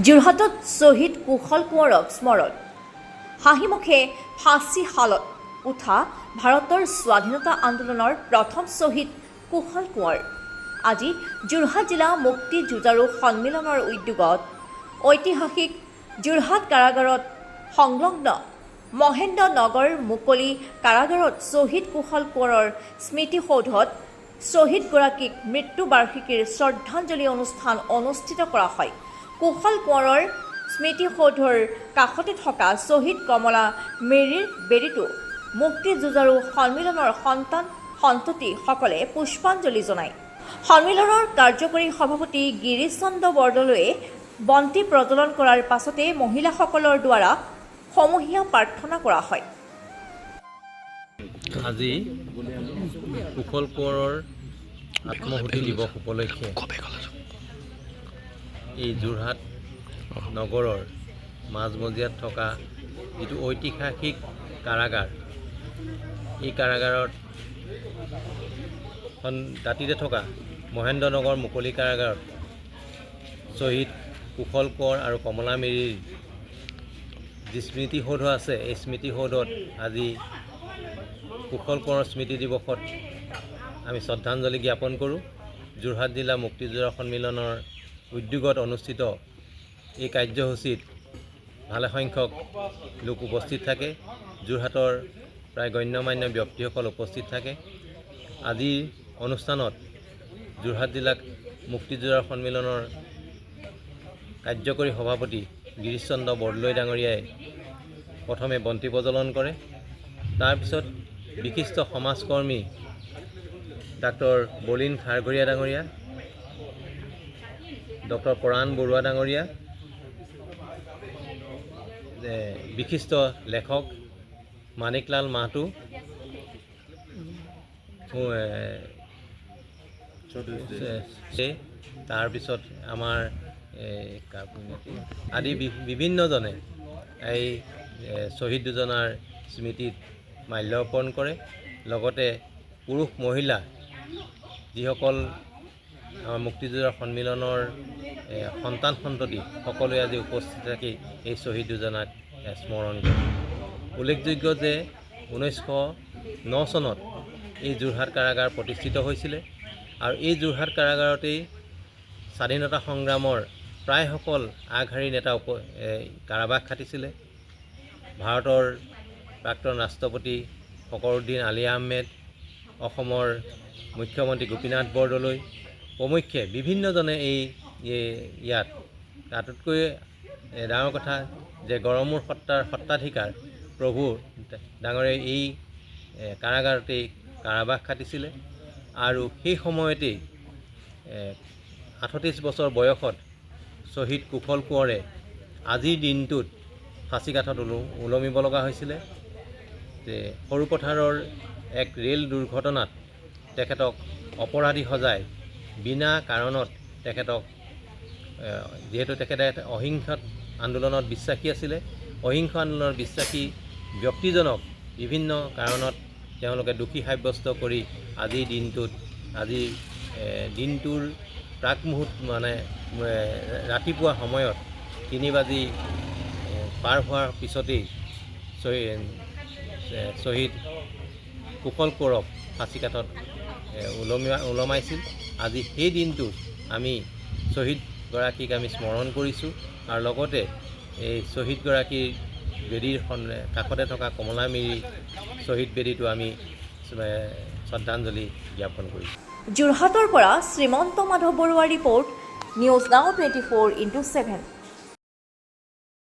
যোৰহাটত শ্বহীদ কুশল কোঁৱৰক স্মৰণ হাঁহিমুখে ফাঁচী শালত উঠা ভাৰতৰ স্বাধীনতা আন্দোলনৰ প্ৰথম শ্বহীদ কুশল কোঁৱৰ আজি যোৰহাট জিলা মুক্তি যুঁজাৰু সন্মিলনৰ উদ্যোগত ঐতিহাসিক যোৰহাট কাৰাগাৰত সংলগ্ন মহেন্দ্ৰ নগৰ মুকলি কাৰাগাৰত শ্বহীদ কুশল কোঁৱৰৰ স্মৃতিসৌধত শ্বহীদগৰাকীক মৃত্যু বাৰ্ষিকীৰ শ্ৰদ্ধাঞ্জলি অনুষ্ঠান অনুষ্ঠিত কৰা হয়। কুশল কোঁৱৰৰ স্মৃতিসৌধৰ কাষতে থকা শ্বহীদ কমলা মেৰিৰ বেদীটো মুক্তি যুঁজাৰু সন্মিলনৰ সন্তান সন্ততিসকলে পুষ্পাঞ্জলি জনায়। সন্মিলনৰ কাৰ্যকৰী সভাপতি গিৰীশ চন্দ্ৰ বৰদলৈয়ে বন্তি প্ৰজ্বলন কৰাৰ পাছতে মহিলাসকলৰ দ্বাৰা সমূহীয়া প্ৰাৰ্থনা কৰা হয়। আজি কুশল কোঁৱৰৰ আত্মহুতি দিৱস উপলক্ষে এই যোৰহাট নগৰৰ মাজমজিয়াত থকা যিটো ঐতিহাসিক কাৰাগাৰ, এই কাৰাগাৰত দাঁতিতে থকা মহেন্দ্ৰ নগৰ মুকলি কাৰাগাৰত শ্বহীদ কুশল কোঁৱৰ আৰু কমলা মেৰিৰ যি স্মৃতিসৌধ আছে, এই স্মৃতিসৌধত আজি কুশল কোঁৱৰৰ স্মৃতি দিৱসত আমি শ্ৰদ্ধাঞ্জলি জ্ঞাপন কৰোঁ। যোৰহাট জিলা মুক্তি যুঁজাৰু সন্মিলনৰ উদ্যোগত অনুষ্ঠিত এই কাৰ্যসূচীত ভালেসংখ্যক লোক উপস্থিত থাকে। যোৰহাটৰ প্ৰায় গণ্যমান্য ব্যক্তিসকল উপস্থিত থাকে। আজিৰ অনুষ্ঠানত যোৰহাট জিলা মুক্তি যুঁজাৰু সন্মিলনৰ কাৰ্যকৰী সভাপতি গিৰীশ চন্দ্ৰ বৰদলৈ ডাঙৰীয়াই প্ৰথমে বন্তি প্ৰজ্বলন কৰে। তাৰপিছত বিশিষ্ট সমাজকৰ্মী ডাক্তৰ বলিন খাৰঘৰীয়া ডাঙৰীয়া, ডক্টৰ পৰাণ বৰুৱা ডাঙৰীয়া, বিশিষ্ট লেখক মানিকলাল মাহাতো, তাৰপিছত আমাৰ আদি বিভিন্নজনে এই শ্বহীদ দুজনাৰ স্মৃতিত মাল্যাৰ্পণ কৰে। লগতে পুৰুষ মহিলা যিসকল আমাৰ মুক্তি যুঁজাৰু সন্মিলনৰ সন্তান সন্ততি সকলোৱে আজি উপস্থিত থাকি এই শ্বহীদ দুজনাক স্মৰণ কৰে। উল্লেখযোগ্য যে 1909 চনত এই যোৰহাট কাৰাগাৰ প্ৰতিষ্ঠিত হৈছিলে আৰু এই যোৰহাট কাৰাগাৰতেই স্বাধীনতা সংগ্ৰামৰ প্ৰায়সকল আগশাৰীৰ নেতা কাৰাবাস খাটিছিলে। ভাৰতৰ প্ৰাক্তন ৰাষ্ট্ৰপতি ফখৰুদ্দিন আলী আহমেদ, অসমৰ মুখ্যমন্ত্ৰী গোপীনাথ বৰদলৈ প্ৰমুখ্যে বিভিন্নজনে ইয়াত তাতোতকৈ ডাঙৰ কথা যে গড়মূৰ সত্ৰাৰ সত্ৰাধিকাৰ প্ৰভু ডাঙৰে এই কাৰাগাৰতেই কাৰাবাস খাটিছিলে আৰু সেই সময়তেই 38 বছৰ বয়সত শ্বহীদ কুশল কোঁৱৰে আজিৰ দিনটোত ফাঁচীকাঠত ওলমিব লগা হৈছিলে। যে সৰুপথাৰৰ এক ৰেল দুৰ্ঘটনাত তেখেতক অপৰাধী সজাই বিনা কাৰণত তেখেতক, যিহেতু তেখেতে অহিংসা আন্দোলনত বিশ্বাসী আছিলে, অহিংসা আন্দোলনৰ বিশ্বাসী ব্যক্তিজনক বিভিন্ন কাৰণত তেওঁলোকে দোষী সাব্যস্ত কৰি আজিৰ দিনটোৰ প্ৰাকমুহূৰ্ত ৰাতিপুৱা সময়ত 3 বাজি পাৰ হোৱাৰ পিছতেই শ্বহীদ কুশল কোঁৱৰক ফাঁচীকাঠত ওলমাইছিল। আজি সেই দিনটোত আমি শ্বহীদগৰাকীক আমি স্মৰণ কৰিছোঁ আৰু লগতে এই শ্বহীদগৰাকীৰ বেদীৰ কাষতে থকা কমলা মেৰি শ্বহীদ বেদীটো আমি শ্ৰদ্ধাঞ্জলি জ্ঞাপন কৰিছোঁ। যোৰহাটৰ পৰা শ্ৰীমন্ত মাধৱ বৰুৱাৰ ৰিপৰ্ট, নিউজ নাও 24x7।